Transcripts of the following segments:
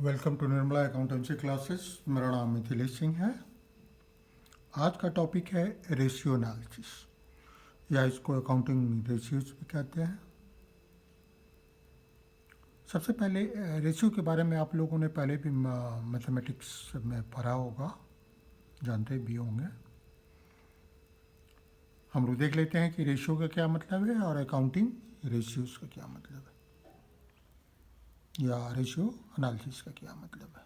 Welcome to Nirmala accountancy classes. मेरा नाम मिथिलेश सिंह है। आज का टॉपिक है रेशियो एनालिसिस, या इसको अकाउंटिंग रेशियोज भी कहते हैं। सबसे पहले रेशियो के बारे में आप लोगों ने पहले भी मैथमेटिक्स में पढ़ा होगा, जानते भी होंगे। हम लोग देख लेते हैं कि रेशियो का क्या मतलब है और अकाउंटिंग रेशियोज का क्या मतलब है, या रेशियो एनालिसिस का क्या मतलब है।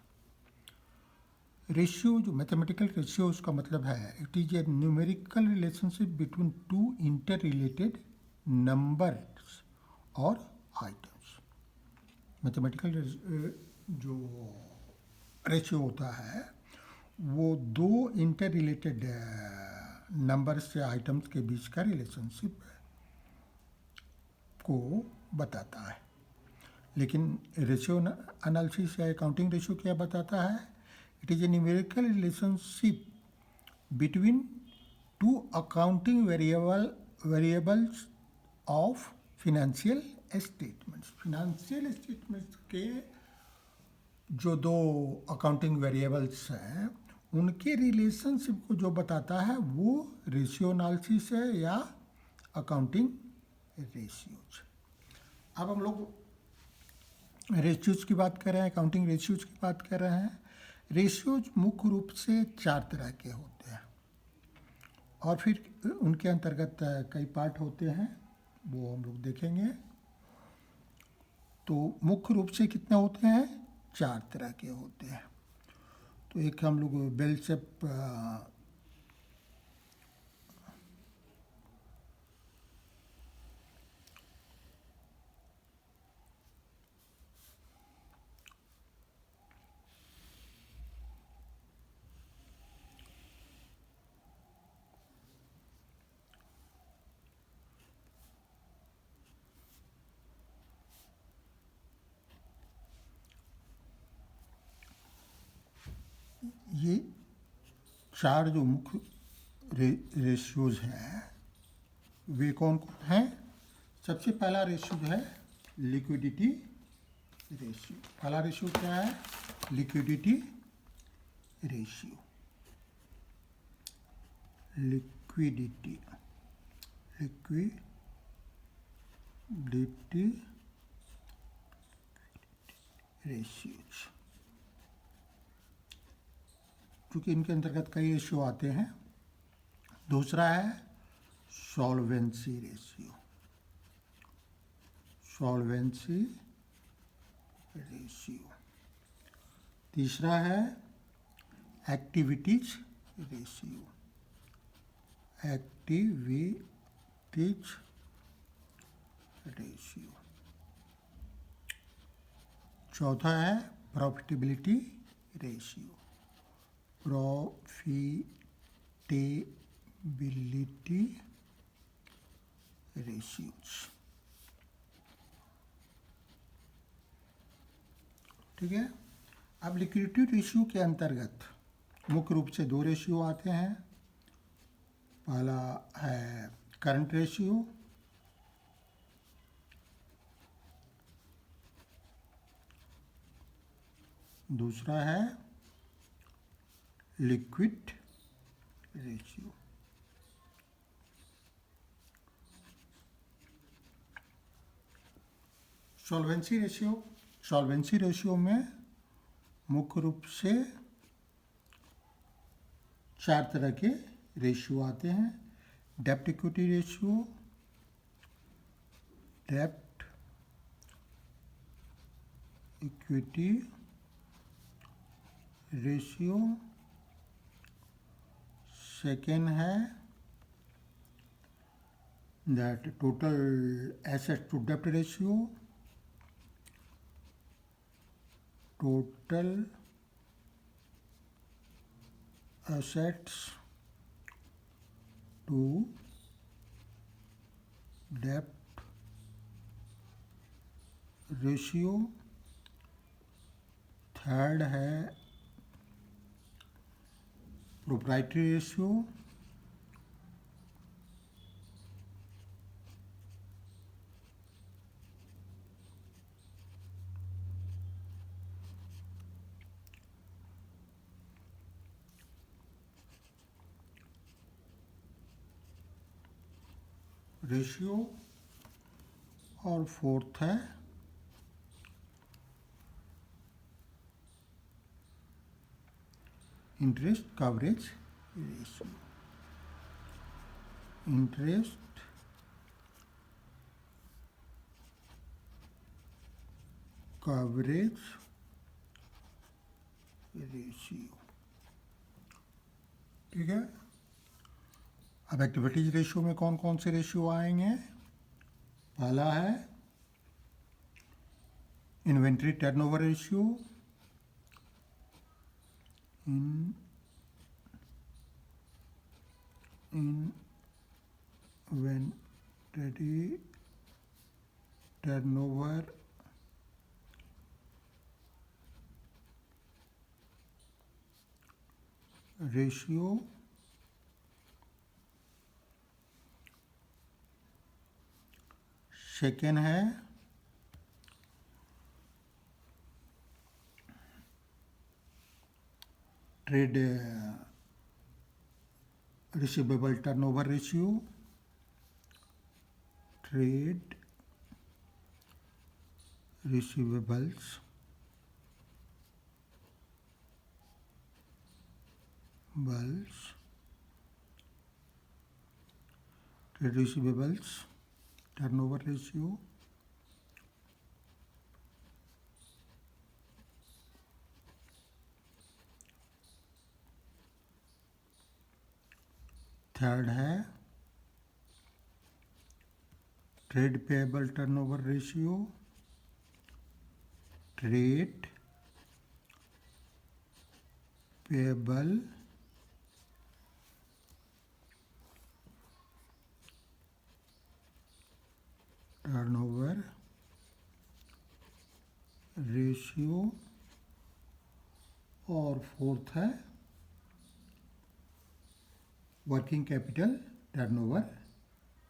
रेशियो, जो मैथमेटिकल रेशियो, उसका मतलब है it is a numerical relationship between two inter related numbers और आइटम्स। मैथमेटिकल जो रेशियो होता है वो दो इंटर रिलेटेड नंबर्स या आइटम्स के बीच का रिलेशनशिप को बताता है। लेकिन रेशियो एनालिसिस या अकाउंटिंग रेशियो क्या बताता है? It is a numerical relationship between two accounting variables of financial statements. Financial statements के जो दो अकाउंटिंग वेरिएबल्स हैं उनके रिलेशनशिप को जो बताता है वो रेशियो एनालिसिस है या अकाउंटिंग रेशियोज। अब हम लोग रेशियोज की बात कर रहे हैं, अकाउंटिंग रेशियोज की बात कर रहे हैं। रेशियोज मुख्य रूप से चार तरह के होते हैं और फिर उनके अंतर्गत कई पार्ट होते हैं, वो हम लोग देखेंगे। तो मुख्य रूप से कितने होते हैं? चार तरह के होते हैं। तो एक हम लोग बेल शेप ये चार जो मुख्य रेशियोज हैं वे कौन कौन हैं? सबसे पहला रेशियो जो है लिक्विडिटी रेशियो। पहला रेशियो क्या है? Liquidity ratio. लिक्विडिटी रेशियोज, क्योंकि इनके अंतर्गत कई रेशियो आते हैं। दूसरा है सॉल्वेंसी रेशियो। Solvency ratio. तीसरा है एक्टिविटीज रेशियो। Activities ratio. चौथा है प्रॉफिटेबिलिटी रेशियो। Profitability ratios. ठीक है। अब लिक्विडिटी रेशियो के अंतर्गत मुख्य रूप से दो रेशियो आते हैं। पहला है करंट रेशियो, दूसरा है liquid ratio. Solvency ratio. Solvency ratio में मुख्य रूप से चार तरह के रेशियो आते हैं। डेप्ट इक्विटी रेशियो, डेप्ट इक्विटी रेशियो। सेकेंड है that total asset to dept ratio. Total assets to debt ratio। Third है प्रोप्राइटरी रेशियो। रेशियो और फोर्थ है interest coverage ratio. Interest coverage ratio, ठीक है। अब एक्टिविटीज रेशियो में कौन कौन से रेशियो आएंगे? पहला है inventory turnover ratio, inventory turnover ratio. Second है trade receivable turnover ratio, trade receivables trade receivables turnover ratio. Third है trade payable turnover ratio, trade payable turnover ratio. और फोर्थ है working capital turnover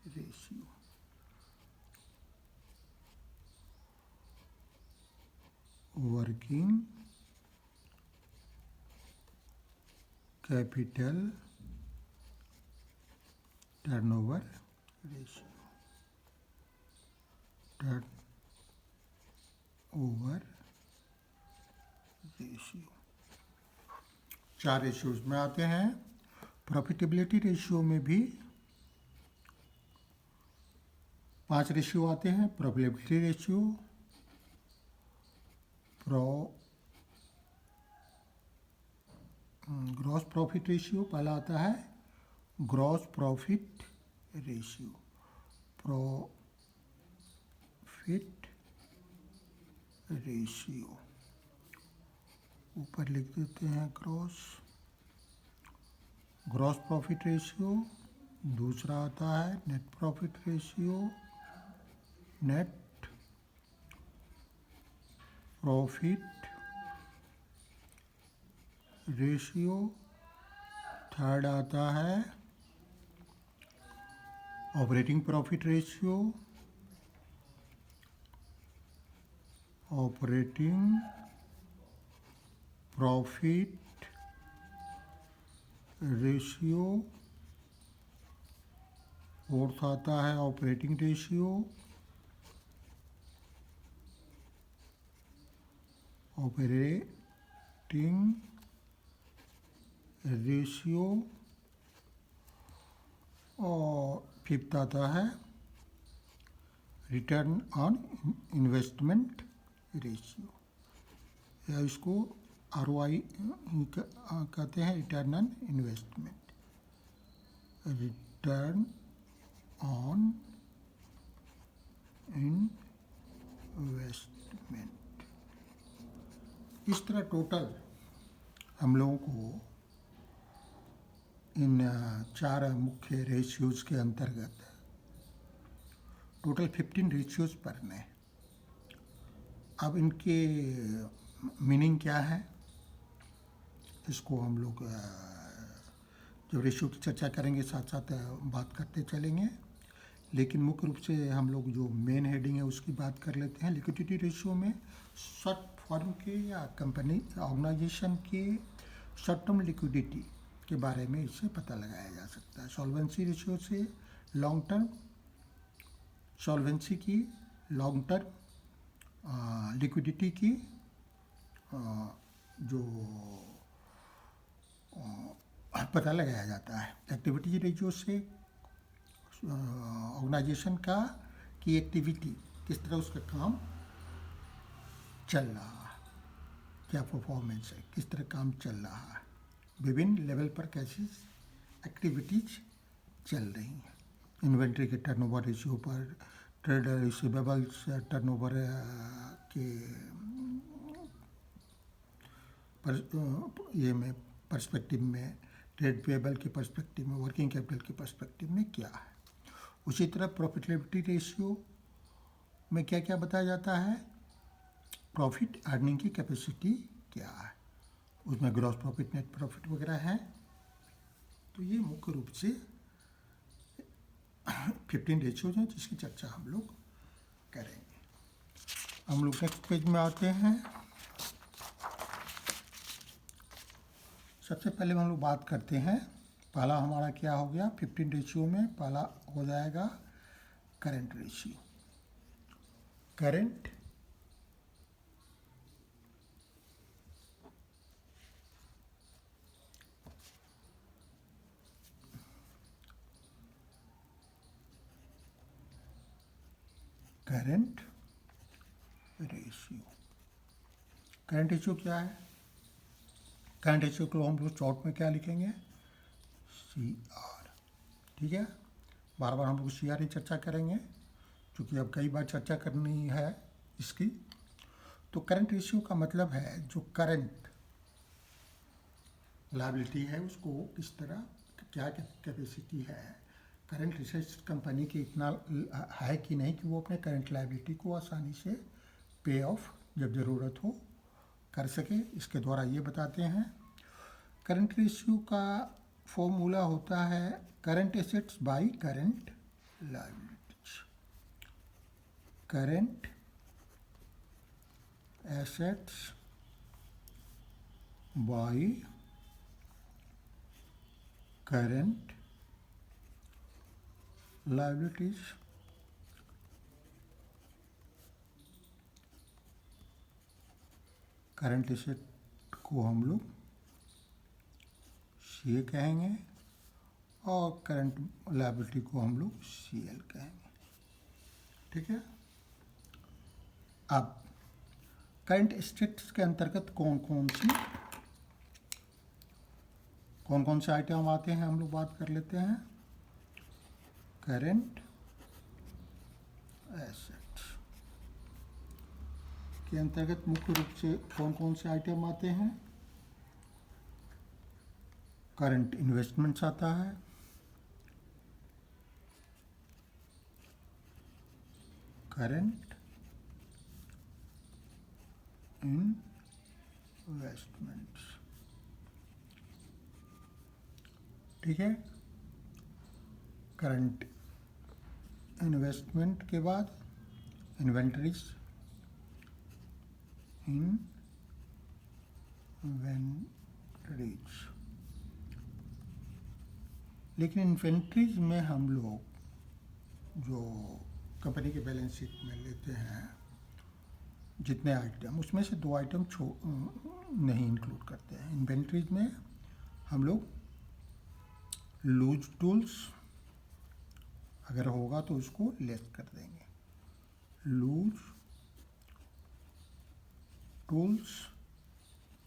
ratio. Working capital turnover ratio, turnover ratio. चार ratios में आते हैं। Profitability ratio में भी 5 ratio आते हैं। Profitability ratio, gross profit ratio पहला आता है। Gross profit ratio, profit ratio ऊपर लिख देते हैं ग्रॉस प्रॉफिट रेशियो। दूसरा आता है net profit ratio, net profit ratio. Third आता है operating profit ratio, operating profit ratio. Fourth आता है ऑपरेटिंग रेशियो, ऑपरेटिंग रेशियो। और फिफ्थ आता है रिटर्न ऑन इन्वेस्टमेंट रेशियो, या इसको ROI कहते हैं, return on investment, return on investment. इस तरह टोटल हम लोगों को इन 4 मुख्य रेशियोज़ के अंतर्गत टोटल 15 रेशियोज़ पढ़ने हैं। अब इनके मीनिंग क्या है, इसको हम लोग जब रेशियो की चर्चा करेंगे साथ साथ बात करते चलेंगे। लेकिन मुख्य रूप से हम लोग जो मेन हेडिंग है उसकी बात कर लेते हैं। लिक्विडिटी रेशियो में शॉर्ट फर्म के या कंपनी ऑर्गेनाइजेशन के शॉर्ट टर्म लिक्विडिटी के बारे में इससे पता लगाया जा सकता है। सॉल्वेंसी रेशियो से लॉन्ग टर्म सॉल्वेंसी की, लॉन्ग टर्म लिक्विडिटी की, जो पता लगाया जाता है। एक्टिविटी रेशियो से ऑर्गेनाइजेशन का की एक्टिविटी, किस तरह उसका काम चल रहा है, क्या परफॉर्मेंस है, किस तरह काम चल रहा है, विभिन्न लेवल पर कैसी एक्टिविटीज चल रही हैं। इन्वेंट्री के टर्नओवर रेशियो पर, ट्रेड रिसीवेबल्स टर्नओवर के ये में पर्सपेक्टिव में, ट्रेड पेबल के पर्सपेक्टिव में, वर्किंग कैपिटल के पर्सपेक्टिव में क्या है। उसी तरह प्रॉफिटेबिलिटी रेशियो में क्या क्या बताया जाता है, प्रॉफिट अर्निंग की कैपेसिटी क्या है, उसमें ग्रॉस प्रॉफिट, नेट प्रॉफिट वगैरह है। तो ये मुख्य रूप से 15 रेशियोज हैं जिसकी चर्चा हम लोग करेंगे। हम लोग नेक्स्ट पेज में आते हैं। सबसे पहले हम लोग बात करते हैं, पहला हमारा क्या हो गया 15 रेशियो में, पहला हो जाएगा current ratio. Current current ratio, current ratio क्या है? करंट रेशियो को हम लोग शॉर्ट में क्या लिखेंगे, CR। ठीक है, बार बार हम लोग CR की चर्चा करेंगे क्योंकि अब कई बार चर्चा करनी है इसकी। तो करंट रेशियो का मतलब है जो करंट लायबिलिटी है उसको किस तरह, क्या कैपेसिटी है, करंट रिसर्च कंपनी की इतना है कि नहीं कि वो अपने करंट लायबिलिटी को आसानी से पे ऑफ जब ज़रूरत हो कर सके, इसके द्वारा ये बताते हैं। करंट रेशियो का फॉर्मूला होता है current assets by current liabilities. Current assets by current liabilities. Current asset को हम लोग CA कहेंगे और करंट लायबिलिटी को हम लोग CL कहेंगे। ठीक है, अब करंट एसेट्स के अंतर्गत कौन कौन से आइटम आते हैं हम लोग बात कर लेते हैं। करंट एसेट्स के अंतर्गत मुख्य रूप से कौन से आइटम आते हैं, करंट इन्वेस्टमेंट्स आता है, करंट इन्वेस्टमेंट्स। ठीक है, करंट इन्वेस्टमेंट के बाद इन्वेंटरीज, लेकिन इन्वेंटरीज में हम लोग जो कंपनी के बैलेंस शीट में लेते हैं जितने आइटम, उसमें से 2 आइटम नहीं इंक्लूड करते हैं। इन्वेंटरीज में हम लोग लूज टूल्स अगर होगा तो उसको लेस कर देंगे, loose tools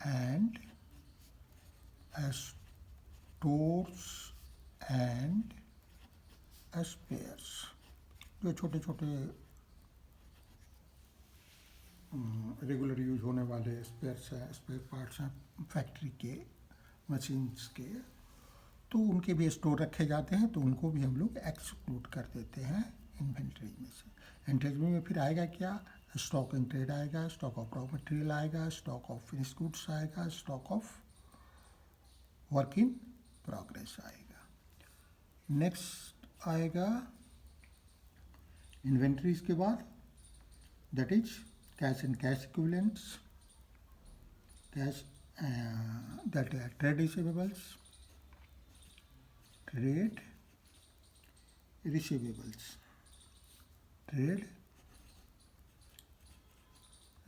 and stores and spares, जो छोटे छोटे रेगुलर यूज होने वाले स्पेयर्स हैं, स्पेयर पार्ट्स हैं फैक्ट्री के, मशीन्स के, तो उनके भी स्टोर रखे जाते हैं, तो उनको भी हम लोग एक्सक्लूड कर देते हैं इन्वेंट्री में से। इन्वेंट्री में फिर आएगा क्या, स्टॉक इन ट्रेड आएगा, स्टॉक ऑफ रॉ मटेरियल आएगा, स्टॉक ऑफ फिनिश गुड्स आएगा, stock of work in progress आएगा। नेक्स्ट आएगा इन्वेंट्रीज के बाद that is cash and cash equivalents, cash that trade receivables, trade receivables, trade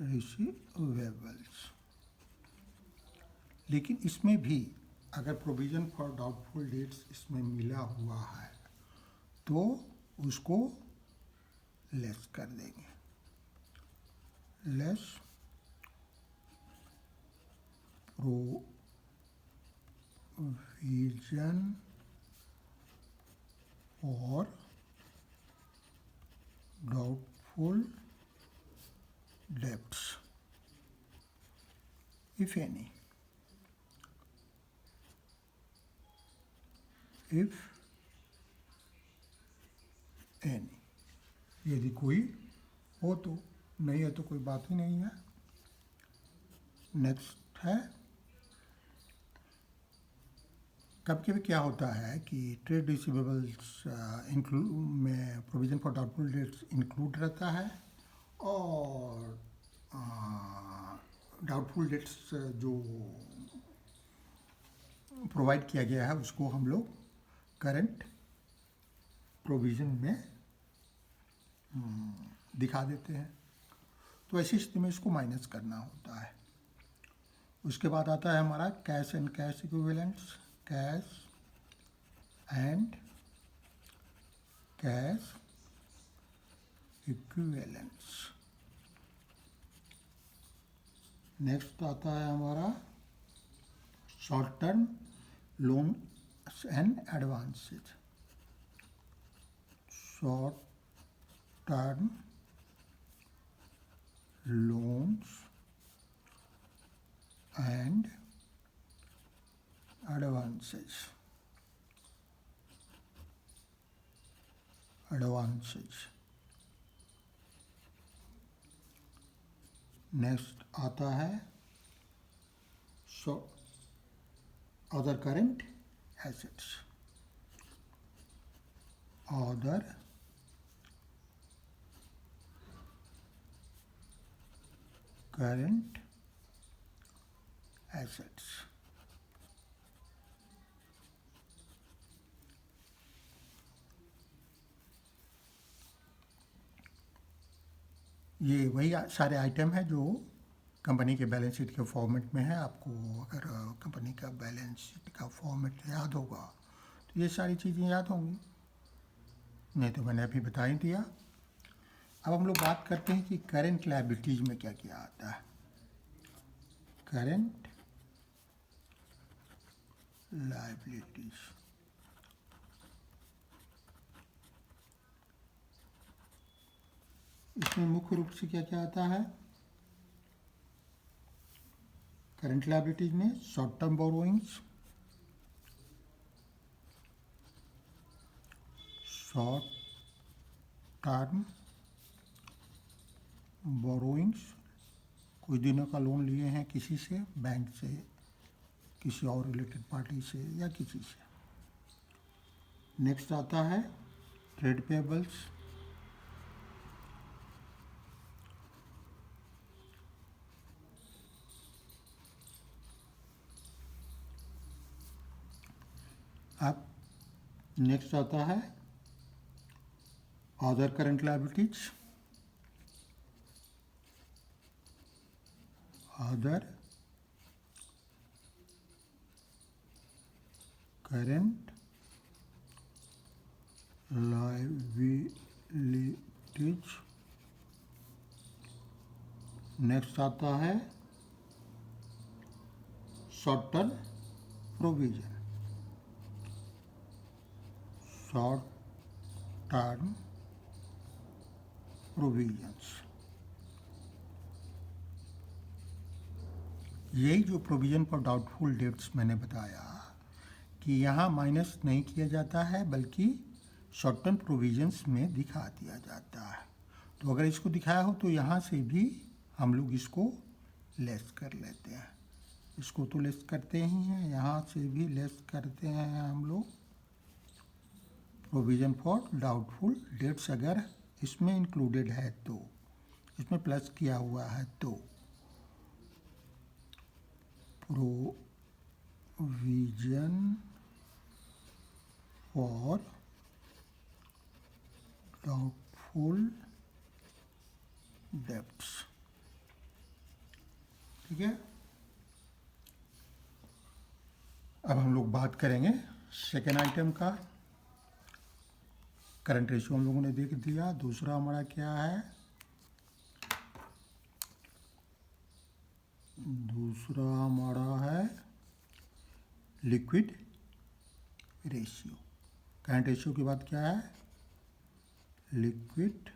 receivables. लेकिन इसमें भी अगर प्रोविज़न फॉर डाउटफुल डेट्स इसमें मिला हुआ है तो उसको लेस कर देंगे, less provision for doubtful debts if any, if any, यदि कोई हो तो, नहीं है तो कोई बात ही नहीं है। नेक्स्ट है, कभी कभी क्या होता है कि ट्रेड रिसीवेबल्स में provision for doubtful debts include रहता है और डाउटफुल डेट्स जो प्रोवाइड किया गया है उसको हम लोग करंट प्रोविज़न में दिखा देते हैं। तो ऐसी स्थिति में इसको माइनस करना होता है। उसके बाद आता है हमारा cash and cash equivalents, cash and cash equivalents. Next आता है हमारा short term loans and advances, short term loans and advances. Next आता है other current assets, other current assets. ये वही सारे आइटम है जो कंपनी के बैलेंस शीट के फॉर्मेट में है। आपको अगर कंपनी का बैलेंस शीट का फॉर्मेट याद होगा तो ये सारी चीज़ें याद होंगी, नहीं तो मैंने अभी बता ही दिया। अब हम लोग बात करते हैं कि करेंट लायबिलिटीज में क्या क्या आता है। करेंट लायबिलिटीज, इसमें मुख्य रूप से क्या क्या आता है। करंट लायबिलिटीज में short term borrowings, short term borrowings, कुछ दिनों का लोन लिए हैं किसी से, बैंक से, किसी और रिलेटेड पार्टी से या किसी से। नेक्स्ट आता है ट्रेड पेबल्स, अब नेक्स्ट आता है other current liabilities, other current liabilities. Next आता है short term provision, short term provisions. यही जो प्रोविज़न फॉर डाउटफुल डेट्स मैंने बताया कि यहाँ माइनस नहीं किया जाता है बल्कि शॉर्ट टर्म प्रोविजंस में दिखा दिया जाता है। तो अगर इसको दिखाया हो तो यहाँ से भी हम लोग इसको लेस कर लेते हैं, इसको तो लेस करते ही हैं, यहाँ से भी लेस करते हैं हम लोग। प्रोविज़न फॉर डाउटफुल डेट्स अगर इसमें इंक्लूडेड है तो, इसमें प्लस किया हुआ है तो, प्रोविज़न फॉर डाउटफुल डेब्ट्स। ठीक है, अब हम लोग बात करेंगे सेकेंड आइटम का। करंट रेशियो हम लोगों ने देख दिया। दूसरा हमारा क्या है? दूसरा हमारा है लिक्विड रेशियो। करंट रेशियो के बाद क्या है? Liquid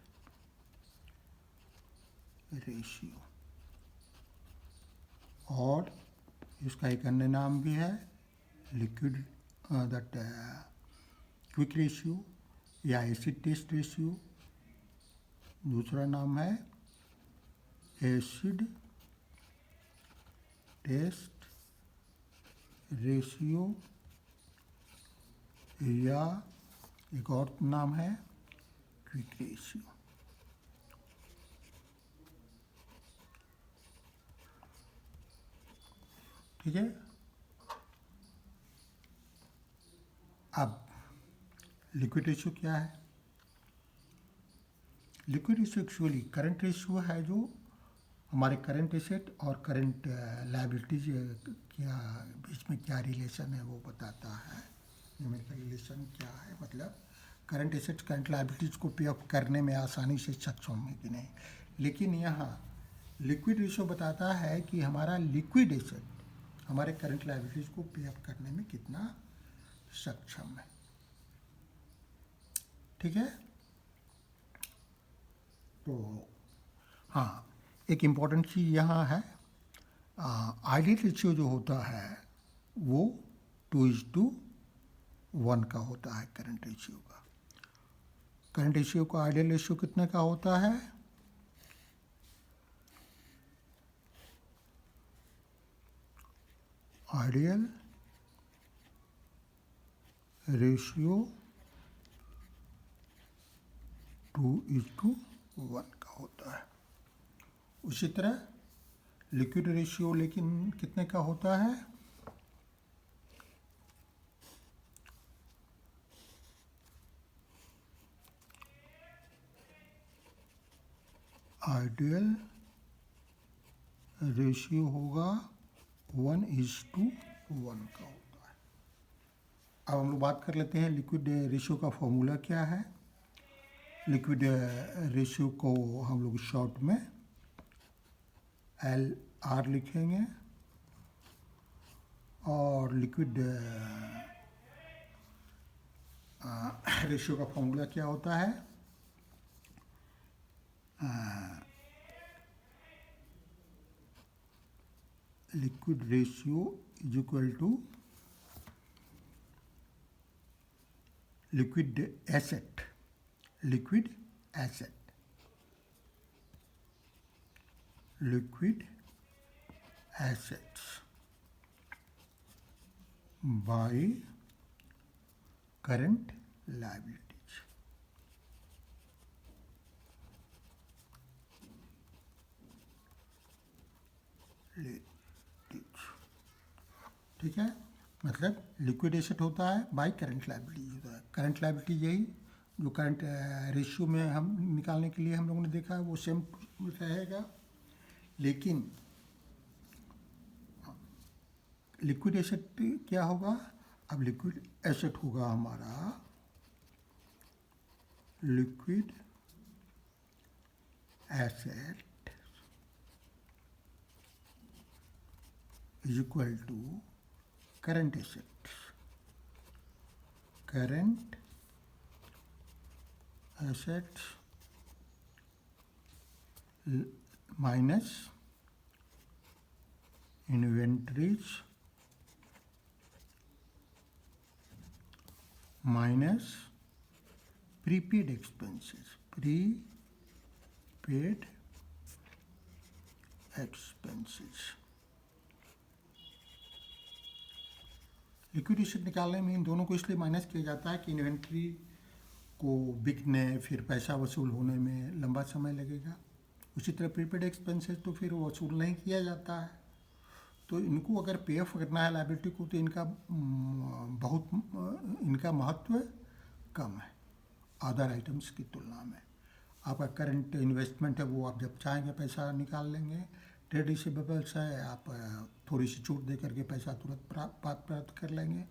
ratio. और इसका एक अन्य नाम भी है लिक्विड दैट क्विक रेशियो या एसिड टेस्ट रेशियो। दूसरा नाम है एसिड टेस्ट रेशियो या एक और नाम है क्विक रेशियो। ठीक है, अब लिक्विड रेशियो क्या है? Liquid ratio actually current ratio है, जो हमारे करंट एसेट और करंट लायबिलिटीज क्या बीच में क्या रिलेशन है वो बताता है। न्यूमेरिकल रिलेशन क्या है, मतलब करंट एसेट्स करंट लायबिलिटीज को पे ऑफ करने में आसानी से सक्षम है कि नहीं। लेकिन यहाँ लिक्विड रेशियो बताता है कि हमारा लिक्विड एसेट हमारे करंट लायबिलिटीज को पे ऑफ करने में कितना सक्षम है। ठीक है, तो हाँ, एक इम्पॉर्टेंट चीज़ यहाँ है, आइडियल रेशियो जो होता है वो 2:1 का होता है करंट रेशियो का। करंट रेशियो का आइडियल रेशियो कितने का होता है? आइडियल रेशियो 2:1 का होता है। उसी तरह लिक्विड रेशियो लेकिन कितने का होता है? आइडियल रेशियो होगा 1:1 का होता है। अब हम लोग बात कर लेते हैं लिक्विड रेशियो का फॉर्मूला क्या है। लिक्विड रेशियो को हम लोग शॉर्ट में LR लिखेंगे, और लिक्विड रेशियो का फॉर्मूला क्या होता है? Liquid ratio is equal to liquid asset, liquid asset, liquid assets by current liabilities. ठीक है, मतलब लिक्विड एसेट होता है बाय करंट लायबिलिटीज होता है। करंट लायबिलिटी यही जो करंट रेशियो में हम निकालने के लिए हम लोगों ने देखा है वो सेम रहेगा। लेकिन लिक्विड एसेट क्या होगा? अब लिक्विड एसेट होगा हमारा liquid asset is equal to current asset, current assets minus inventories minus prepaid expenses, prepaid expenses. Liquid asset निकालने में इन दोनों को इसलिए माइनस किया जाता है कि इन्वेंट्री को बिकने फिर पैसा वसूल होने में लंबा समय लगेगा। उसी तरह प्रीपेड एक्सपेंसेस तो फिर वसूल नहीं किया जाता है, तो इनको अगर पे ऑफ करना है लायबिलिटी को तो इनका इनका महत्व कम है अदर आइटम्स की तुलना में। आपका करंट इन्वेस्टमेंट है वो आप जब चाहेंगे पैसा निकाल लेंगे। ट्रेड रिसीवेबल्स है, आप थोड़ी सी छूट दे करके पैसा तुरंत प्राप्त कर लेंगे।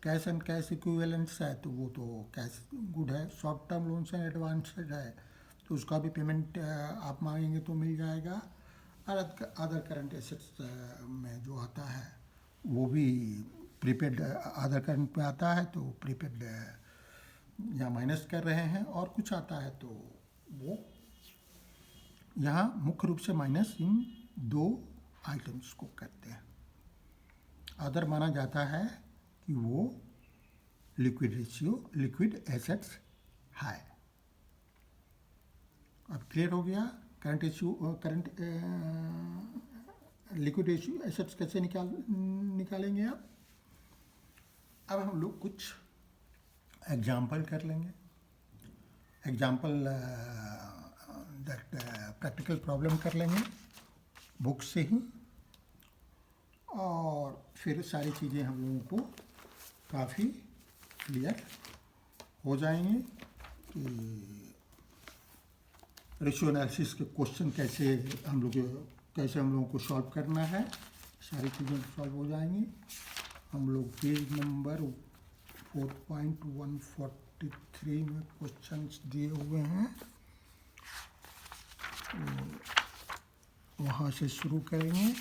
कैश एंड कैश इक्विवेलेंट्स है तो वो तो कैश गुड है। शॉर्ट टर्म लोन्स एंड एडवांसेड है तो उसका भी पेमेंट आप मांगेंगे तो मिल जाएगा। और अदर करंट एसेट्स में जो आता है वो भी प्रीपेड अदर करंट में आता है तो प्रीपेड यहाँ माइनस कर रहे हैं, और कुछ आता है तो वो यहाँ मुख्य रूप से माइनस इन दो आइटम्स को करते हैं। अदर माना जाता है कि वो लिक्विड रेशियो, लिक्विड एसेट्स है। अब क्लियर हो गया current ratio, current liquid ratio assets कैसे निकालेंगे आप। अब हम लोग कुछ एग्जाम्पल कर लेंगे। एग्जाम्पल दैट प्रैक्टिकल प्रॉब्लम कर लेंगे बुक से ही, और फिर सारी चीज़ें हम लोगों को काफ़ी क्लियर हो जाएंगे कि रेशियो एनालिसिस के क्वेश्चन कैसे हम लोगों को सॉल्व करना है। सारी चीज़ें सॉल्व हो जाएंगी। हम लोग पेज नंबर 4.143 में क्वेश्चंस दिए हुए हैं, तो वहाँ से शुरू करेंगे।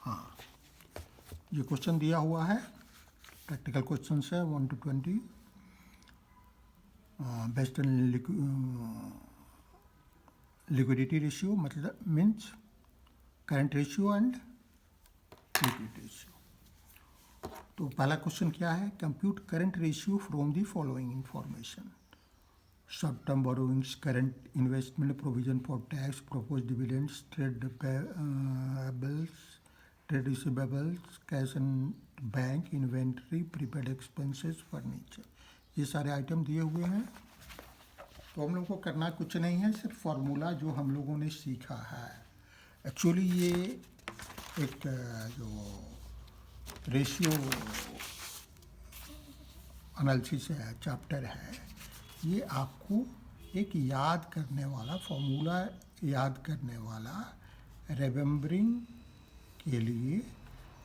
हाँ, ये क्वेश्चन दिया हुआ है, प्रैक्टिकल क्वेश्चन है 1 to 20 based on liquidity ratio, मतलब means current ratio and liquid ratio. तो पहला क्वेश्चन क्या है, compute current ratio from the following information: short term borrowings, current investment, provision for tax, propose dividends, trade payables, trade receivables, cash and bank, inventory, prepaid expenses, furniture. ये सारे item दिए हुए हैं। तो हम लोग को करना कुछ नहीं है, सिर्फ फार्मूला जो हम लोगों ने सीखा है। एक्चुअली ये एक जो रेशियो एनालिसिस है चैप्टर है, ये आपको एक याद करने वाला फार्मूला याद करने वाला, रिमेम्बरिंग के लिए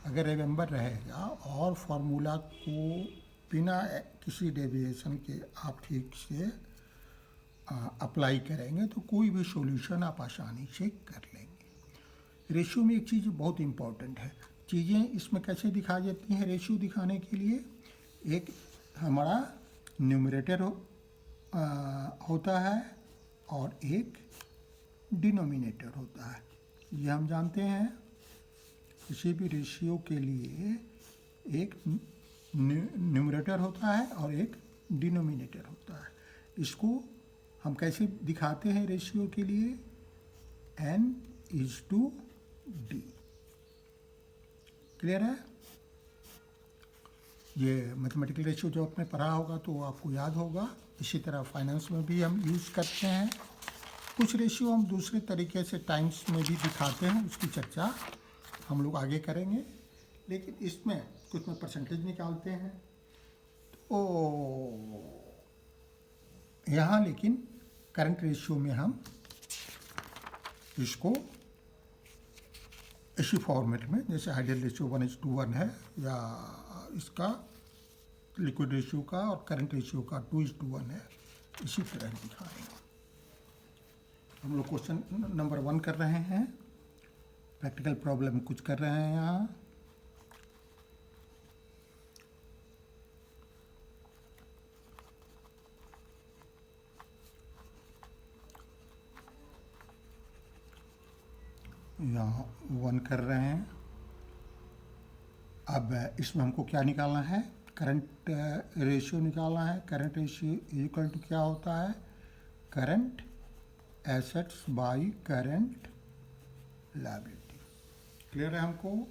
अगर रिमेम्बर रहेगा और फार्मूला को बिना किसी डेविएशन के आप ठीक से अप्लाई करेंगे तो कोई भी सॉल्यूशन आप आसानी से कर लेंगे। रेशियो में एक चीज़ बहुत इम्पॉर्टेंट है, चीज़ें इसमें कैसे दिखाई जाती हैं। रेशियो दिखाने के लिए एक हमारा न्यूमरेटर होता है और एक डिनोमिनेटर होता है। ये हम जानते हैं, किसी भी रेशियो के लिए एक न्यूमरेटर होता है और एक डिनोमिनेटर होता है। इसको हम कैसे दिखाते हैं रेशियो के लिए, n/d। क्लियर है। ये मैथमेटिकल रेशियो जो आपने पढ़ा होगा तो आपको याद होगा। इसी तरह फाइनेंस में भी हम यूज़ करते हैं। कुछ रेशियो हम दूसरे तरीके से टाइम्स में भी दिखाते हैं, उसकी चर्चा हम लोग आगे करेंगे। लेकिन इसमें कुछ में परसेंटेज निकालते हैं। तो यहाँ लेकिन करंट रेशियो में हम इसको इसी फॉर्मेट में, जैसे आइडियल रेशियो 1:1 है, या इसका लिक्विड रेशियो का और करंट रेशियो का 2:1 है, इसी तरह दिखाएंगे। हम लोग क्वेश्चन नंबर 1 कर रहे हैं, प्रैक्टिकल प्रॉब्लम कुछ कर रहे हैं यहाँ। यहाँ 1 कर रहे हैं। अब इसमें हमको क्या निकालना है, करंट रेशियो निकालना है। करंट रेशियो इक्वल टू क्या होता है, current assets by current liability. Clear है हमको।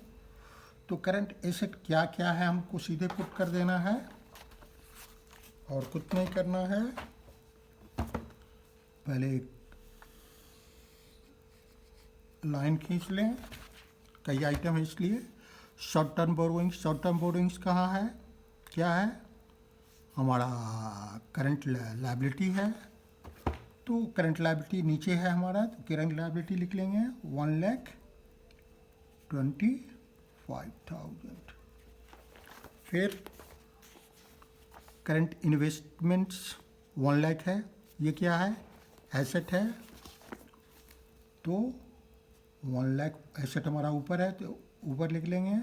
तो करंट एसेट क्या क्या है हमको सीधे पुट कर देना है और कुछ नहीं करना है। पहले एक लाइन खींच लें, कई आइटम है इसलिए। Short term borrowings, short term borrowings कहाँ है, क्या है, हमारा करंट लायबिलिटी है। तो करंट लायबिलिटी नीचे है हमारा, तो करंट लायबिलिटी लिख लेंगे 1,25,000। फिर करंट इन्वेस्टमेंट्स 1 लाख है, ये क्या है, एसेट है, तो 1 लाख एसेट हमारा ऊपर है तो ऊपर लिख लेंगे।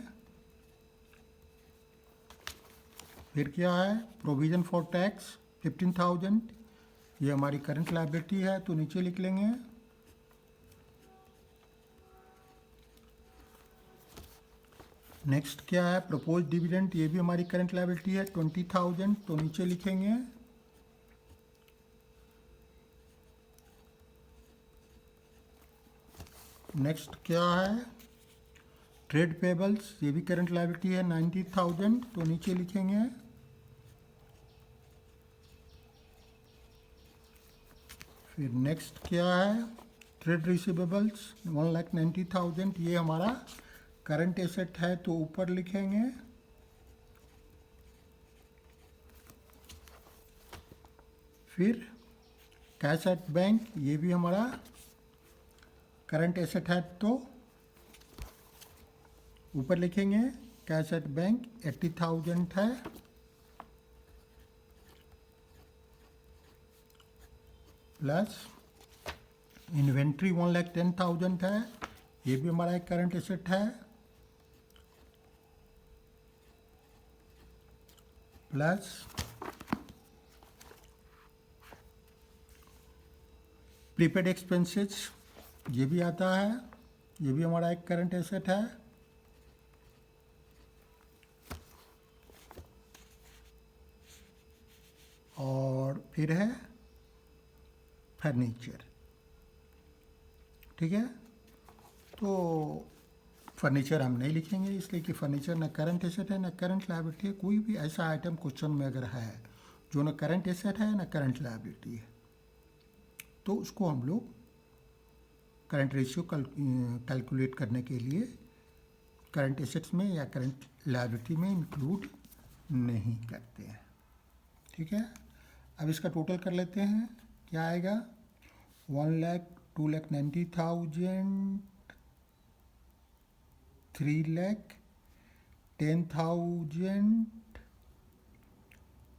फिर क्या है, प्रोविज़न फॉर टैक्स 15,000, ये हमारी करंट लायबिलिटी है तो नीचे लिख लेंगे। नेक्स्ट क्या है, प्रपोज डिविडेंड, ये भी हमारी करंट लायबिलिटी है 20,000 तो नीचे लिखेंगे। नेक्स्ट क्या है, ट्रेड पेबल्स, ये भी करंट लायबिलिटी है 90,000 तो नीचे लिखेंगे। फिर नेक्स्ट क्या है, ट्रेड रिसीवेबल्स 1,90,000, ये हमारा करंट एसेट है तो ऊपर लिखेंगे। फिर कैश एट बैंक, ये भी हमारा करंट एसेट है तो ऊपर लिखेंगे। कैश एट बैंक 80,000 है। प्लस इन्वेंट्री 1,10,000 है, ये भी हमारा एक करंट एसेट है। प्लस प्रीपेड एक्सपेंसेस, ये भी आता है, ये भी हमारा एक करंट एसेट है। और फिर है फर्नीचर, ठीक है। तो फर्नीचर हम नहीं लिखेंगे इसलिए कि फर्नीचर न करंट एसेट है न करंट लायबिलिटी है। कोई भी ऐसा आइटम क्वेश्चन में अगर है जो न करंट एसेट है न करंट लायबिलिटी है तो उसको हम लोग करंट रेशियो कैलकुलेट करने के लिए करंट एसेट्स में या करंट लायबिलिटी में इंक्लूड नहीं करते हैं, ठीक है। अब इसका टोटल कर लेते हैं, क्या आएगा, 1,00,000, 2,90,000, 3,00,000, 10,000,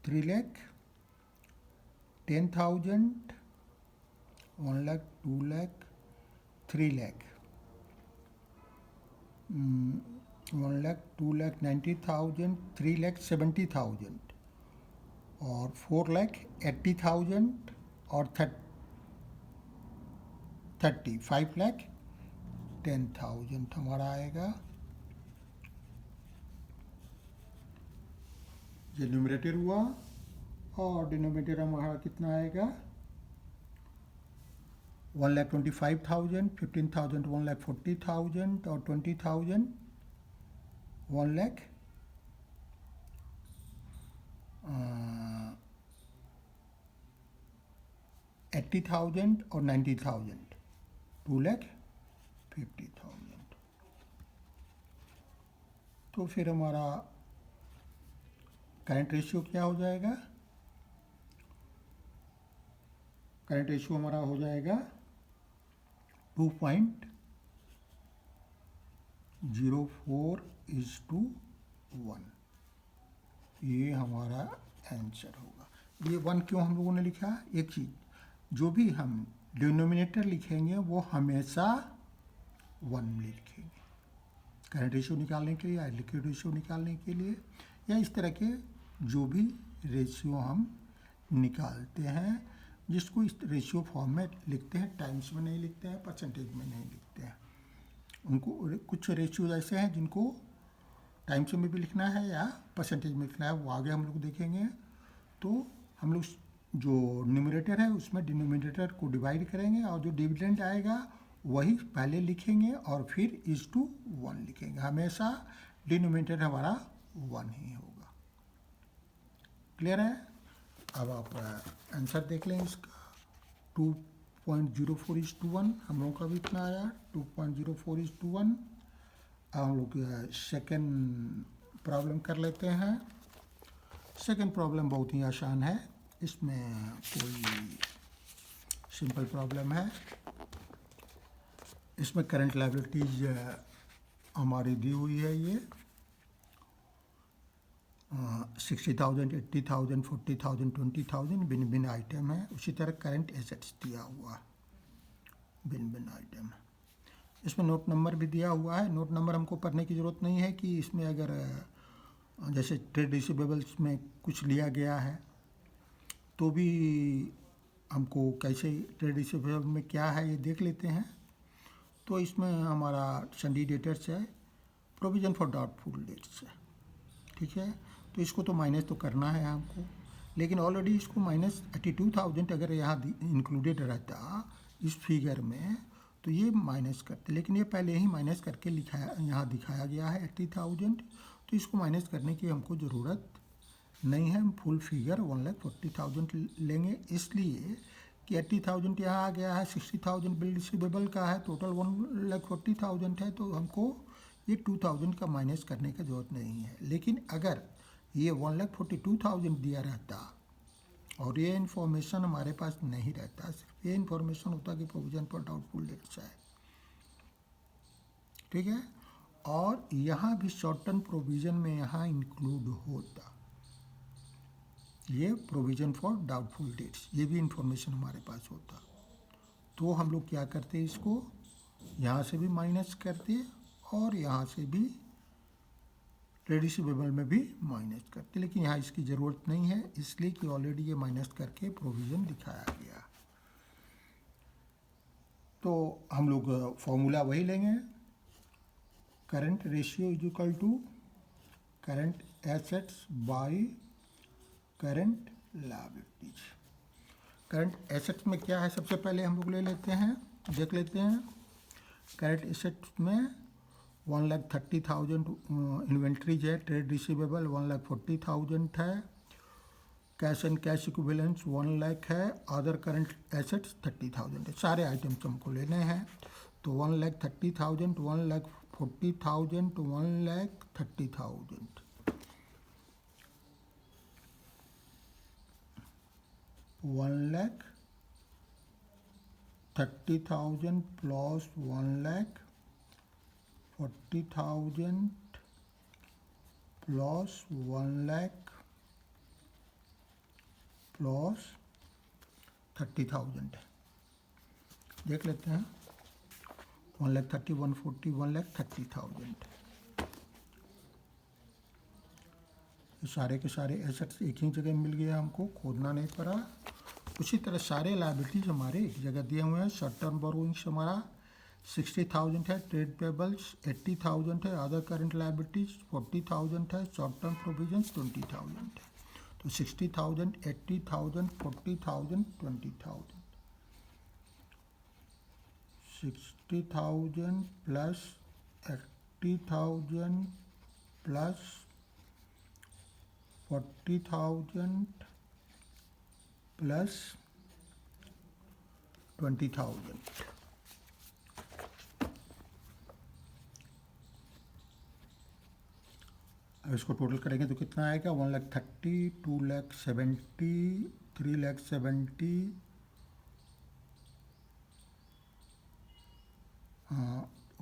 3,00,000, 10,000, 1,00,000, 2,00,000, 3,00,000, 1,00,000, 2,90,000, 3,70,000 और 4,80,000 और 5,10,000 हमारा आएगा। ये न्यूमरेटर हुआ और डिनोमिनेटर हमारा कितना आएगा, 1,25,000, 15,000, 1,40,000 और 20,000, 1,80,000 और 90,000, 2,50,000। तो फिर हमारा करंट रेशियो क्या हो जाएगा, करंट रेशियो हमारा हो जाएगा 2.04:1। ये हमारा आंसर होगा। ये 1 क्यों हम लोगों ने लिखा, एक चीज़, जो भी हम डिनोमिनेटर लिखेंगे वो हमेशा 1 लिखेंगे करंट रेशियो निकालने के लिए या लिक्विड रेशियो निकालने के लिए, या इस तरह के जो भी रेशियो हम निकालते हैं, जिसको इस रेशियो फॉर्म में लिखते हैं, टाइम्स में नहीं लिखते हैं, परसेंटेज में नहीं लिखते हैं। उनको कुछ रेशियोज ऐसे हैं जिनको टाइम्स में भी लिखना है या परसेंटेज में लिखना है, वो आगे हम लोग देखेंगे। तो हम लोग जो न्यूमरेटर है उसमें डिनोमिनेटर को डिवाइड करेंगे और जो डिविडेंड आएगा वही पहले लिखेंगे और फिर 1 लिखेंगे। हमेशा डिनोमिनेटर हमारा 1 ही होगा। क्लियर है। अब आप आंसर देख लें इसका, 2.04:1 हम लोगों का भी इतना आया, 2.04:1। अब हम लोग सेकेंड प्रॉब्लम कर लेते हैं। सेकेंड प्रॉब्लम बहुत ही आसान है, इसमें कोई सिंपल प्रॉब्लम है। इसमें करंट लायबिलिटीज हमारी दी हुई है, ये 60,000, 80,000, 40,000, 20,000 भिन्न भिन्न आइटम है। उसी तरह करंट एसेट्स दिया हुआ भिन्न भिन्न आइटम है। इसमें नोट नंबर भी दिया हुआ है। नोट नंबर हमको पढ़ने की ज़रूरत नहीं है कि इसमें अगर जैसे ट्रेड रिसीवेबल्स में कुछ लिया गया है तो भी हमको कैसे ट्रेड रिसीवेबल में क्या है ये देख लेते हैं। तो इसमें हमारा सन्डी डेटर्स है, प्रोविज़न फॉर डाउटफुल डेट्स है, ठीक है। तो इसको तो माइनस तो करना है हमको, लेकिन ऑलरेडी इसको -82,000 अगर यहाँ इंक्लूडेड रहता इस फिगर में तो ये माइनस करते, लेकिन ये पहले ही माइनस करके लिखाया, यहाँ दिखाया गया है 80,000, तो इसको माइनस करने की हमको ज़रूरत नहीं है। हम फुल फिगर 1,40,000 लेंगे, इसलिए कि 80,000 यहाँ आ गया है, 60,000 बिल रिसीवेबल का है, टोटल 1,40,000 है, तो हमको ये 2,000 का माइनस करने की ज़रूरत नहीं है। लेकिन अगर ये 1,42,000 दिया रहता और ये इन्फॉर्मेशन हमारे पास नहीं रहता, सिर्फ ये इन्फॉर्मेशन होता कि प्रोविज़न फॉर डाउटफुल डेट्स है, ठीक है, और यहाँ भी शॉर्ट टर्म प्रोविज़न में यहाँ इंक्लूड होता ये प्रोविज़न फॉर डाउटफुल डेट्स, ये भी इंफॉर्मेशन हमारे पास होता, तो हम लोग क्या करते, इसको यहाँ से भी माइनस करते और यहाँ से भी ट्रेड रिसीवेबल में भी माइनस करते, लेकिन यहाँ इसकी ज़रूरत नहीं है, इसलिए कि ऑलरेडी ये माइनस करके प्रोविज़न दिखाया गया। तो हम लोग फॉर्मूला वही लेंगे, current ratio is equal to current assets by current liabilities. Current assets में क्या है, सबसे पहले हम लोग ले लेते हैं, देख लेते हैं। करंट एसेट्स में 1,30,000 इन्वेंट्रीज है, ट्रेड रिसीवेबल 1,40,000 है, cash and cash equivalents 1 lakh है, अदर करंट एसेट्स 30,000 है। सारे आइटम्स हमको लेने हैं, तो 1,30,000, 1,40,000, 1,30,000। 1,30,000 प्लस 1,40,000 प्लस 1 लाख प्लस 30,000 देख लेते हैं। 1,30,000, 140, 1,30,000 सारे के सारे एसेट्स एक ही जगह मिल गया, हमको खोदना नहीं पड़ा। उसी तरह सारे लायबिलिटीज हमारे एक जगह दिए हुए हैं। शॉर्ट टर्म बोरोइंग्स हमारा 60,000 है, ट्रेड पेबल्स 80,000 है, अदर करंट लायबिलिटीज 40,000 है, शॉर्ट टर्म प्रोविजंस 20,000 है। तो 60,000, 80,000, 40,000, 20,000, 60,000 प्लस 80,000 प्लस 40,000 प्लस 20,000। अब इसको टोटल करेंगे तो कितना आएगा, 1,30,000, 2,70,000, 3,70,000,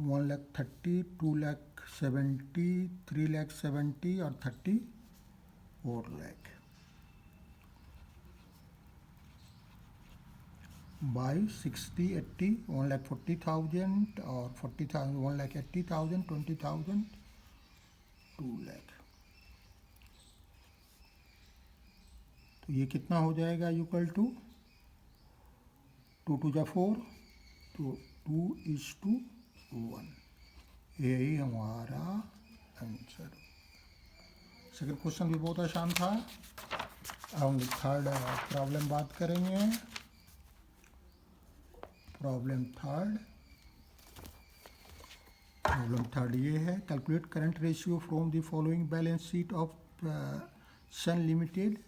1,30,000, 2,70,000, 3,70,000 और 34 लाख बाई 60, 80, 1,40,000 और 40,000, 1,80,000, 20,000, 2 लाख। तो ये कितना हो जाएगा, इक्वल टू 2 2 4, तो 2:1, यही हमारा आंसर। सेकंड क्वेश्चन भी बहुत आसान था। अब हम थर्ड प्रॉब्लम बात करेंगे। प्रॉब्लम थर्ड ये है, calculate current ratio from the following balance sheet of Sun limited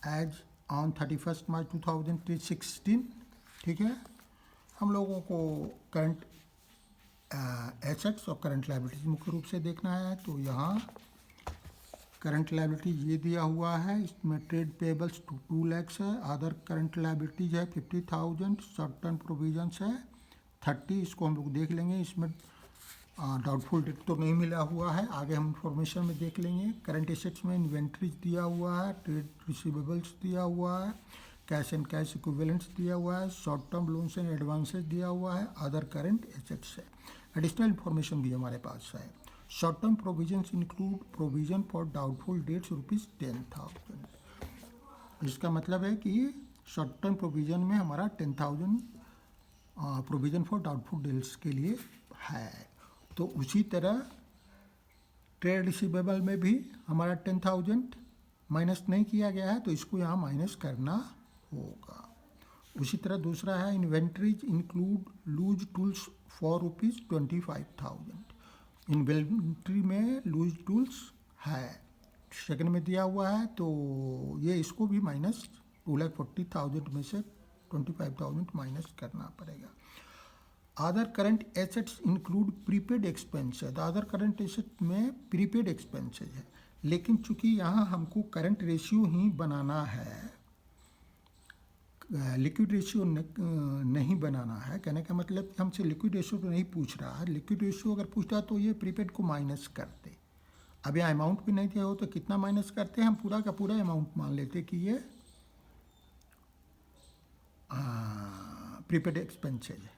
as on 31 March 2016। ठीक है, हम लोगों को करंट एसेट्स और करंट लायबिलिटीज मुख्य रूप से देखना है। तो यहाँ करंट लायबिलिटीज ये दिया हुआ है, इसमें ट्रेड पेबल्स 2 lakhs है, अदर करंट लायबिलिटीज है 50,000, शॉर्ट टर्म प्रोविजंस है 30, इसको हम लोग देख लेंगे। इसमें डाउटफुल डेट तो नहीं मिला हुआ है, आगे हम इंफॉर्मेशन में देख लेंगे। करंट एसेट्स में इन्वेंट्रीज दिया हुआ है, ट्रेड रिसीवेबल्स दिया हुआ है, कैश एंड कैश इक्विवेलेंट्स दिया हुआ है, short term loans and advances दिया हुआ है, अदर करंट एसेट्स है। एडिशनल इन्फॉर्मेशन भी हमारे पास है। Short term provisions include provision for doubtful debts ₹10,000। इसका मतलब है कि शॉर्ट टर्म प्रोविजन में हमारा 10,000 प्रोविजन फॉर डाउटफुल डेट्स के लिए है। तो उसी तरह ट्रेड रिसीवेबल में भी हमारा 10,000 माइनस नहीं किया गया है, तो इसको यहाँ माइनस करना होगा। उसी तरह दूसरा है inventories include loose tools for ₹25,000। Inventory में लूज टूल्स है, सेकंड में दिया हुआ है, तो ये इसको भी माइनस 2,40,000 में से 25,000 माइनस करना पड़ेगा। Other current assets include prepaid expenses. Other current asset में प्रीपेड एक्सपेंसेस है, लेकिन चूंकि यहाँ हमको करंट रेशियो ही बनाना है, लिक्विड रेशियो नहीं बनाना है। कहने का मतलब हमसे लिक्विड रेशियो तो नहीं पूछ रहा है। लिक्विड रेशियो अगर पूछता तो ये प्रीपेड को माइनस करते। अब यहाँ अमाउंट भी नहीं दिया हो तो कितना माइनस करते हैं, हम पूरा का पूरा अमाउंट मान लेते कि ये प्रीपेड एक्सपेंसेस है।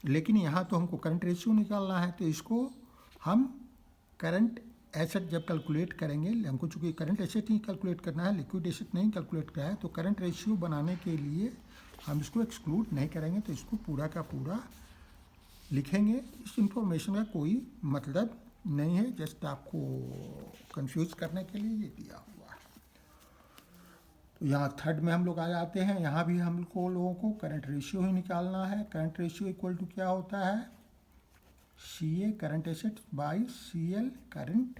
लेकिन यहाँ तो हमको करंट रेशियो निकालना है, तो इसको हम करंट एसेट जब कैलकुलेट करेंगे, हमको चूँकि करंट एसेट ही कैलकुलेट करना है, लिक्विड एसेट नहीं कैलकुलेट करना है, तो करंट रेशियो बनाने के लिए हम इसको एक्सक्लूड नहीं करेंगे, तो इसको पूरा का पूरा लिखेंगे। इस इंफॉर्मेशन का कोई मतलब नहीं है, जस्ट आपको कंफ्यूज करने के लिए ये दिया हुआ है। तो यहाँ थर्ड में हम लोग आ जाते हैं। यहाँ भी हम लोगों को करंट रेशियो ही निकालना है। करंट रेशियो इक्वल टू क्या होता है, CA current assets by CL current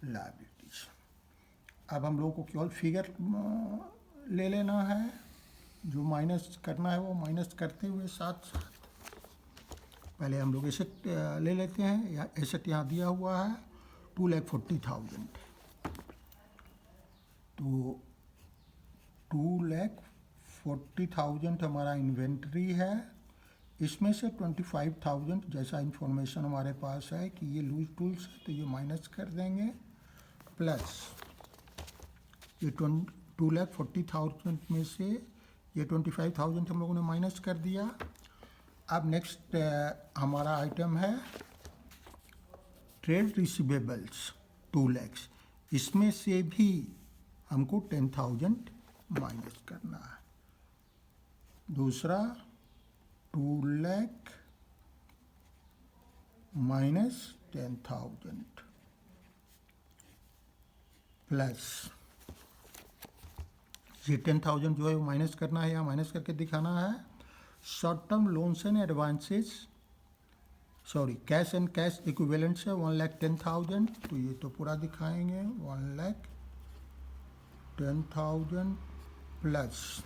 liabilities. अब हम लोगों को केवल फिगर ले लेना है, जो माइनस करना है वो माइनस करते हुए साथ साथ पहले हम लोग एसेट ले लेते हैं। एसेट यहाँ दिया हुआ है 2,40,000, तो 2,40,000 हमारा इन्वेंट्री है। इसमें से 25,000 जैसा इंफॉर्मेशन हमारे पास है कि ये लूज टूल्स है, तो ये माइनस कर देंगे, प्लस ये 2,40,000 में से ये 25,000 हम लोगों ने माइनस कर दिया। अब नेक्स्ट हमारा आइटम है ट्रेड रिसीवेबल्स 2 lakhs। इसमें से भी हमको 10,000 माइनस करना है। दूसरा 2 lakh माइनस 10,000 प्लस ये 10,000 जो है वो माइनस करना है, या माइनस करके दिखाना है। Short term loans and advances, sorry cash and cash equivalents है 1,10,000, तो ये तो पूरा दिखाएंगे 1,10,000 plus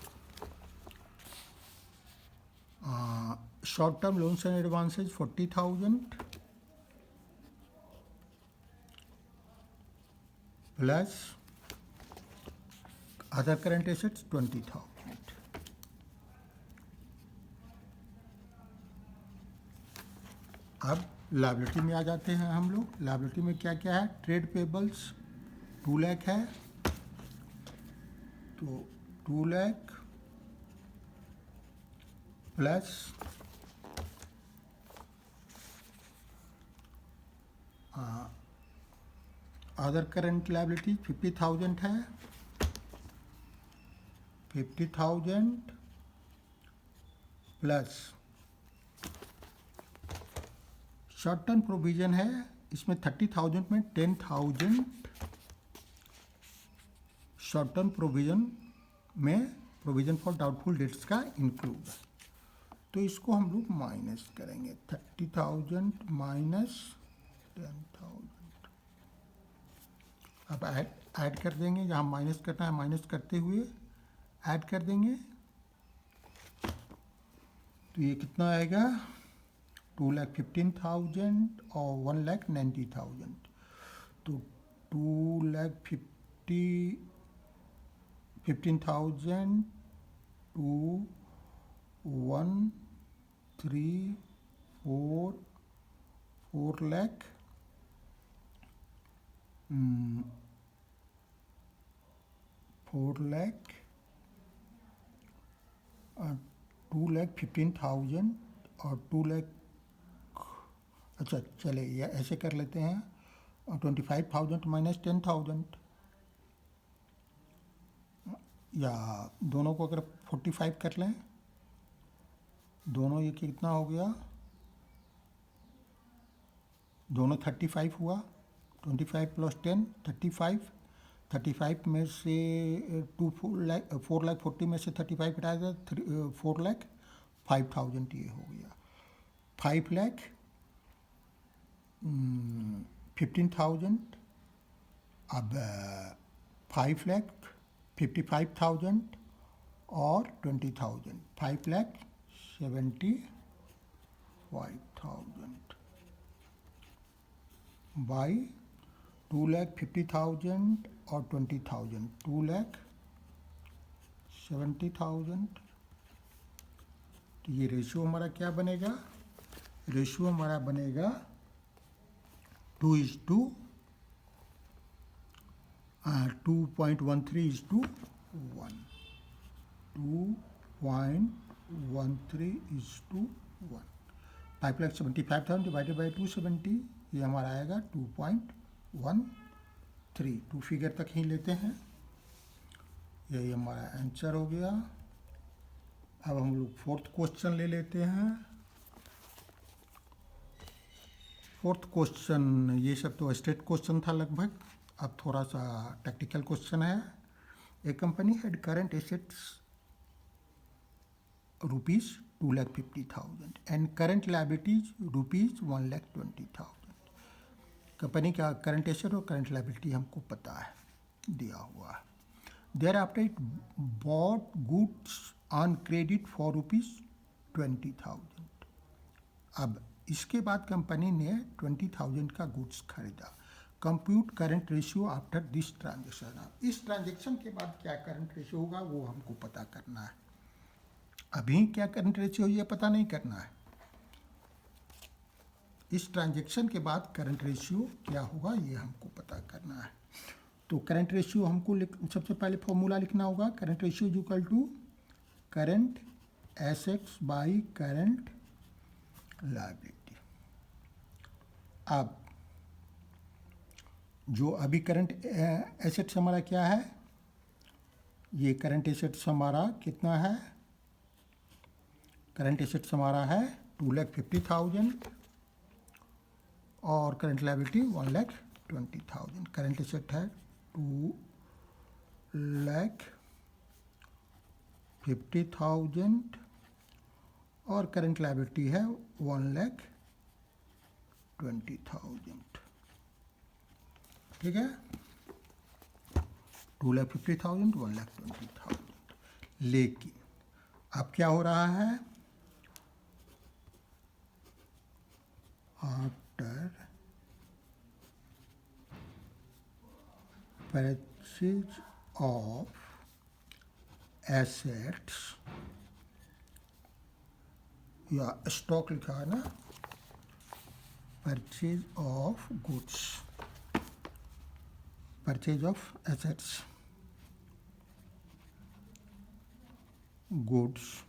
short term loans and advances 40,000 plus other current assets 20,000। अब लायबिलिटी में आ जाते हैं हम लोग। लायबिलिटी में क्या क्या है, ट्रेड पेबल्स 2 lakh है, तो 2 lakh plus other current liability 50,000 है, 50,000 प्लस शॉर्ट टर्म प्रोविजन है, इसमें 30,000 में 10,000 शॉर्ट टर्म प्रोविजन में प्रोविजन फॉर डाउटफुल डेट्स का इंक्लूड है, तो इसको हम लोग माइनस करेंगे। 30,000 माइनस 10,000। अब ऐड कर देंगे, जहाँ माइनस करना है माइनस करते हुए ऐड कर देंगे, तो ये कितना आएगा 2,15,000 और 1,90,000, तो 2,15,000 to 1,3,4 4 lakh 4 lakh 2,15,000 और 2 लाख, अच्छा चले या ऐसे कर लेते हैं 25,000 माइनस 10,000, या दोनों को अगर 45 कर लें, दोनों ये कितना हो गया, दोनों 35 हुआ, 25 प्लस 10 35 में से 4 लाख 40 में से 35 हटाया, 4 लाख 5,000 ये हो गया। 5 लाख 15,000, अब 5 लाख 55,000 और 20,000, 5 लाख 75,000 बाई 2,50,000 और 20,000, 2,70,000। तो ये रेशियो हमारा क्या बनेगा, रेशियो हमारा बनेगा 2:13:1, 2.13:1। 5,75,000 डिवाइडेड बाई 270, ये हमारा आएगा 2.13। 2 फिगर तक ही लेते हैं, यही हमारा आंसर हो गया। अब हम लोग फोर्थ क्वेश्चन ले लेते हैं। फोर्थ क्वेश्चन, ये सब तो स्टेट क्वेश्चन था लगभग, अब थोड़ा सा टेक्निकल क्वेश्चन है। A company had current assets ₹2,50,000 and current liabilities ₹1,20,000। Company का करंट एसेट और करंट लायबिलिटी हमको पता है, दिया हुआ है। Thereafter it bought goods on credit for ₹20,000। अब इसके बाद कंपनी ने 20,000 का गुड्स खरीदा। Compute current ratio after this transaction. इस ट्रांजेक्शन के बाद क्या करंट रेशियो होगा वो हमको पता करना है। अभी क्या करंट रेशियो ये पता नहीं करना है, इस ट्रांजेक्शन के बाद करंट रेशियो क्या होगा ये हमको पता करना है। तो करंट रेशियो हमको सबसे पहले फॉर्मूला लिखना होगा, current ratio is equal to current assets by current liability. अब जो अभी करंट एसेट्स हमारा क्या है, ये करंट एसेट्स हमारा कितना है, करंट एसेट्स हमारा है 2,50,000 और करंट लायबिलिटी 1,20,000। करंट एसेट है 2,50,000 और करंट लायबिलिटी है 1,20,000। ठीक है, 2,50,000 1,20,000। लेकिन अब क्या हो रहा है, आफ्टर परचेज ऑफ एसेट्स, या स्टॉक लिखा है ना, purchase of goods, purchase of assets goods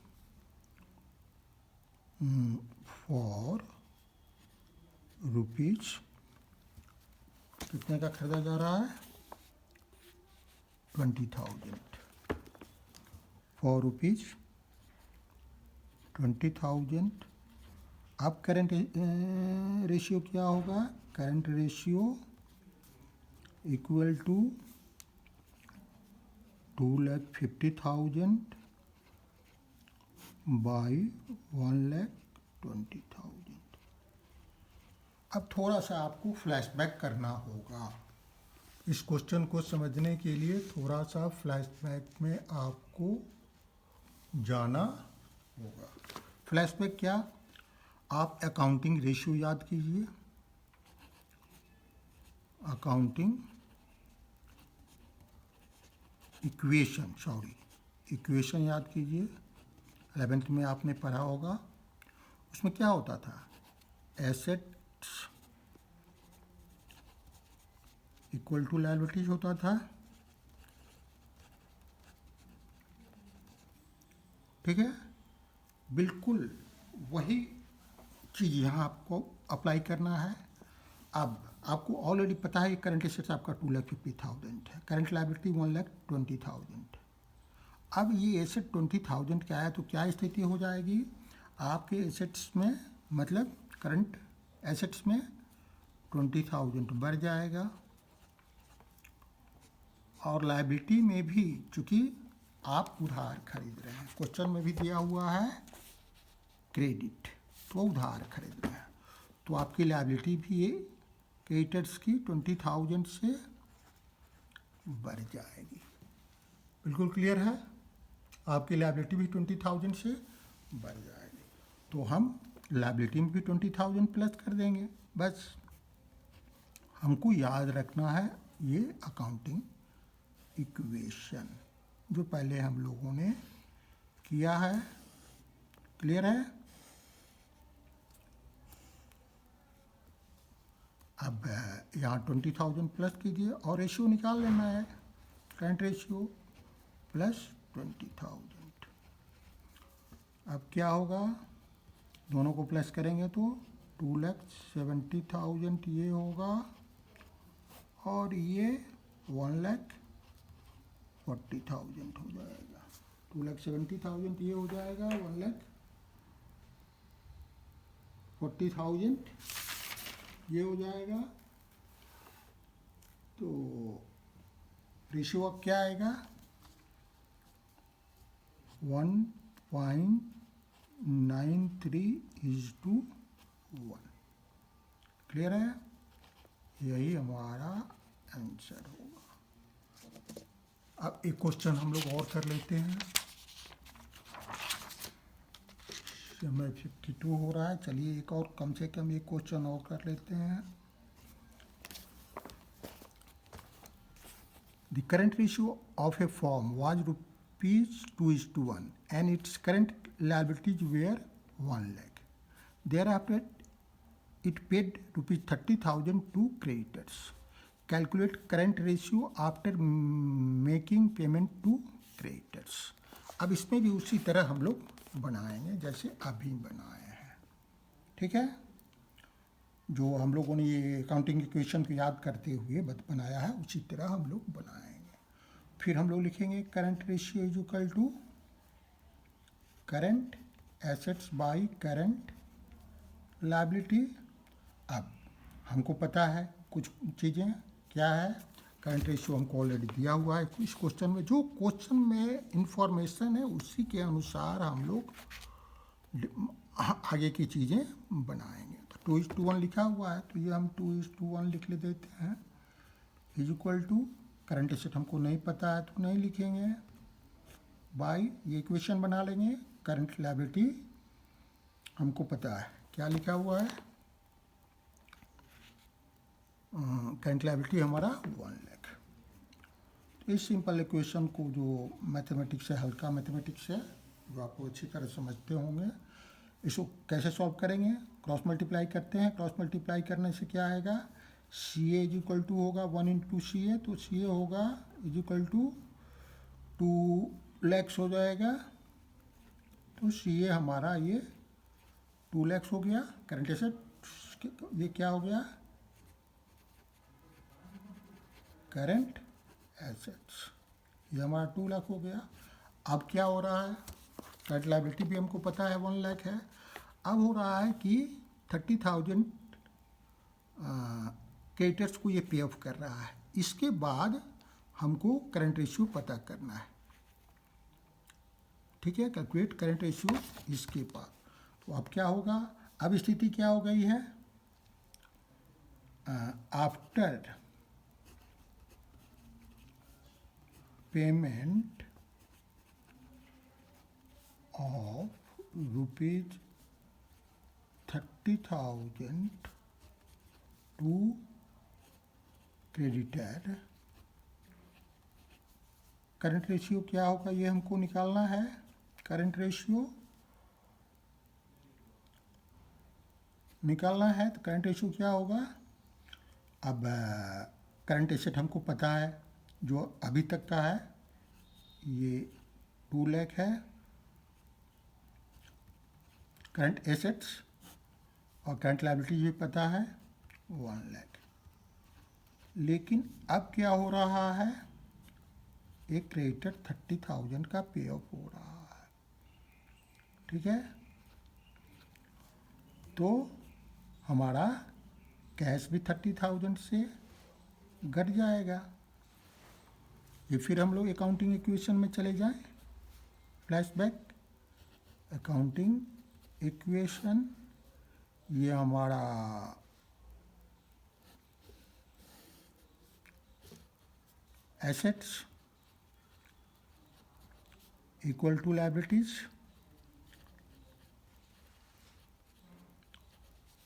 for rupees, कितने का खरीदा जा रहा है, 20,000 फॉर रुपीज 20,000। अब करंट रेशियो क्या होगा, current ratio equal to 2,50,000 by 1,20,000। अब थोड़ा सा आपको फ्लैशबैक करना होगा, इस क्वेश्चन को समझने के लिए थोड़ा सा फ्लैशबैक में आपको जाना होगा। फ्लैशबैक क्या, आप अकाउंटिंग रेशियो याद कीजिए, अकाउंटिंग इक्वेशन याद कीजिए, 11th में आपने पढ़ा होगा। उसमें क्या होता था, एसेट्स इक्वल टू लायबिलिटीज होता था, ठीक है। बिल्कुल वही चीज़ यहाँ आपको अप्लाई करना है। अब आपको ऑलरेडी पता है करंट एसेट्स आपका 2,50,000 है, करंट लायबिलिटी 1,20,000। अब ये एसेट 20,000 का आया तो क्या स्थिति हो जाएगी आपके एसेट्स में, मतलब करंट एसेट्स में 20,000 बढ़ जाएगा, और लायबिलिटी में भी, चूँकि आप उधार खरीद रहे हैं, क्वेश्चन में भी दिया हुआ है क्रेडिट, तो उधार खरीद रहे हैं, तो आपकी लायबिलिटी भी ये क्रेडिटर्स की 20,000 से बढ़ जाएगी। बिल्कुल क्लियर है, आपकी लायबिलिटी भी 20,000 से बढ़ जाएगी, तो हम लायबिलिटी में भी 20,000 प्लस कर देंगे। बस हमको याद रखना है ये अकाउंटिंग इक्वेशन जो पहले हम लोगों ने किया है। क्लियर है। अब यहाँ 20,000 प्लस कीजिए और रेशियो निकाल लेना है, करंट रेशियो प्लस 20,000। अब क्या होगा, दोनों को प्लस करेंगे तो 2,70,000 ये होगा, और ये 1,40,000 हो जाएगा। 2,70,000 ये हो जाएगा, 1,40,000 ये हो जाएगा। तो रेशियो अब क्या आएगा, 1.93:1। क्लियर है, यही हमारा आंसर होगा। अब एक क्वेश्चन हम लोग और कर लेते हैं। समय 52 हो रहा है, चलिए एक और, कम से कम एक क्वेश्चन और कर लेते हैं। The current ratio of a firm was ₹2:1 and its current liabilities were 1 lakh. Thereafter, it paid ₹30,000 to creditors. Calculate current ratio after making payment to creditors. अब इसमें भी उसी तरह हम लोग बनाएंगे जैसे अभी बनाए हैं, ठीक है। जो हम लोगों ने ये अकाउंटिंग इक्वेशन को याद करते हुए बनाया है, उसी तरह हम लोग बनाएंगे। फिर हम लोग लिखेंगे current ratio is equal to current assets by current liability. अब हमको पता है कुछ चीज़ें, क्या है, करंट रेशियो हमको ऑलरेडी दिया हुआ है इस क्वेश्चन में, जो क्वेश्चन में इंफॉर्मेशन है उसी के अनुसार हम लोग आगे की चीज़ें बनाएंगे। 2:1 लिखा हुआ है, तो ये हम 2:1 लिख ले देते हैं, is equal to current asset हमको नहीं पता है तो नहीं लिखेंगे, बाई ये इक्वेशन बना लेंगे, करंट लायबिलिटी हमको पता है क्या लिखा हुआ है, करंट लायबिलिटी हमारा 1 लाख। इस सिंपल इक्वेशन को जो मैथमेटिक्स है, हल्का मैथमेटिक्स है, जो आपको अच्छी तरह समझते होंगे, इसको कैसे सॉल्व करेंगे, क्रॉस मल्टीप्लाई करते हैं। क्रॉस मल्टीप्लाई करने से क्या आएगा, सी ए इज इक्वल टू होगा 1 इंटू सी ए, तो सी ए होगा इज इक्वल टू 2 लैक्स हो जाएगा, तो सी ए हमारा ये 2 लैक्स हो गया। करंट एसेट ये क्या हो गया, करंट एसेट्स, ये हमारा 2 लाख हो गया। अब क्या हो रहा है, करंट लायबिलिटी भी हमको पता है 1 लाख है। अब हो रहा है कि 30,000 क्रेडिटर्स को ये पे ऑफ कर रहा है। इसके बाद हमको करंट रेशियो पता करना है, ठीक है, कैलकुलेट करंट रेशियो इसके बाद। तो अब क्या होगा, अब स्थिति क्या हो गई है, after payment of ₹30,000 to creditor, current ratio क्या होगा ये हमको निकालना है। करंट रेशियो निकालना है तो करंट रेशियो क्या होगा। अब करंट एसेट हमको पता है जो अभी तक का है, ये 2 लाख है करंट एसेट्स, और करंट लायबिलिटी भी पता है 1 लाख। लेकिन अब क्या हो रहा है, एक क्रेडिटर 30,000 का पे ऑफ हो रहा है, ठीक है। तो हमारा कैश भी 30,000 से घट जाएगा। ये फिर हम लोग अकाउंटिंग इक्वेशन में चले जाएं, फ्लैशबैक अकाउंटिंग इक्वेशन। ये हमारा एसेट्स इक्वल टू लायबिलिटीज।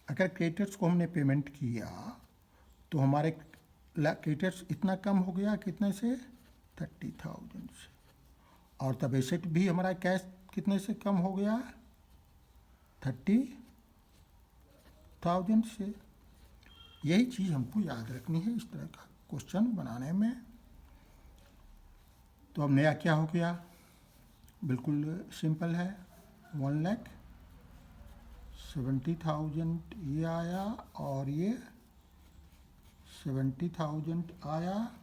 अगर क्रेडिटर्स को हमने पेमेंट किया तो हमारे क्रेडिटर्स इतना कम हो गया, कितने से 30,000 से, और तब एसेट भी हमारा कैश कितने से कम हो गया 30,000 से। यही चीज़ हमको याद रखनी है इस तरह का क्वेश्चन बनाने में। तो अब नया क्या हो गया, बिल्कुल सिंपल है, 1,70,000 ये आया और ये 70,000 आया।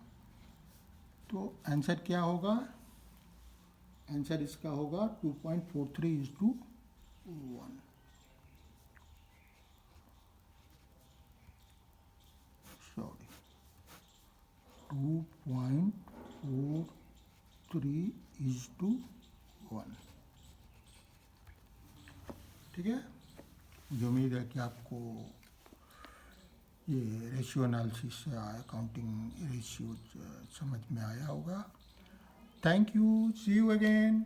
तो आंसर क्या होगा, आंसर इसका होगा 2.43:1। सॉरी 2.43:1, ठीक है। मुझे उम्मीद है कि आपको ये रेशियो एनालिसिस अकाउंटिंग रेशियो समझ में आया होगा। Thank you, see you again.